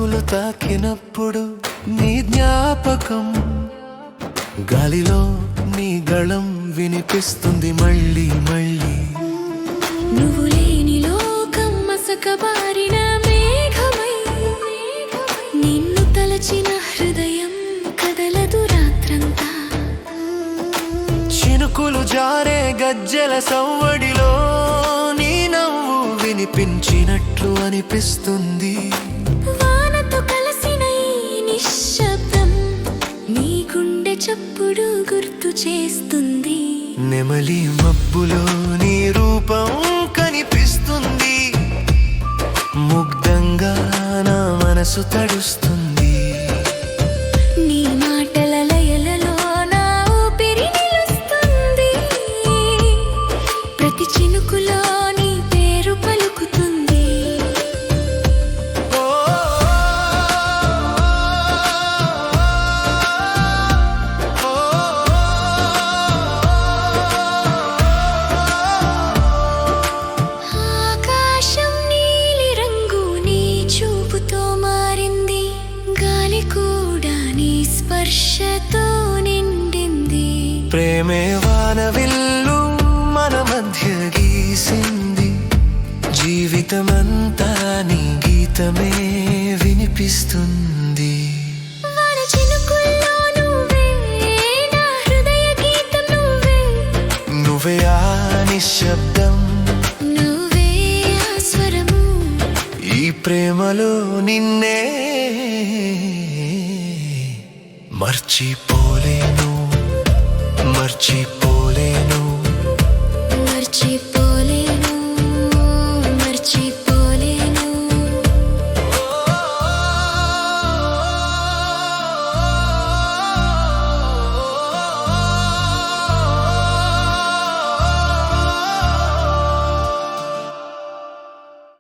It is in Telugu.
చినుకులు తాకినప్పుడు నీ జ్ఞాపకం, గాలిలో నీ గళం వినిపిస్తుంది మళ్ళీ మళ్ళీ. నువ్వు లేని లోకం మసకబారిన మేఘమై, నిన్ను తలచిన హృదయం కదలదు రాత్రంతా. చినుకులు జారే గజ్జెల సవ్వడిలో నీ నవ్వు వినిపించినట్లు అనిపిస్తుంది. వానతో కలిసిన ఈ నిశ్శబ్దం నీ గుండె చప్పుడు గుర్తు చేస్తుంది. నెమలి మబ్బులో నీ రూపం కనిపిస్తుంది, ముగ్ధంగా నా మనసు తడుస్తుంది. నీ మాటల లయలలో నా ఊపిరి నిలుస్తుంది, ప్రతి చినుకులో నీ పేరు పలుకుతుంది. ఆకాశం నీలి రంగు నీ చూపుతో మారింది, గాలి కూడా నీ స్పర్శతో నిండింది. ప్రేమే వానవిల్లు మన మధ్య గీసింది, జీవితమంతా నీ గీతమే వినిపిస్తుంది. వాన చినుకుల్లో నువ్వే, నా హృదయ గీతం నువ్వే. నువ్వే ఆ నిశ్శబ్దం, నువ్వే ఆ స్వరము. ఈ ప్రేమలో నిన్నే మర్చిపోలేను, మర్చిపో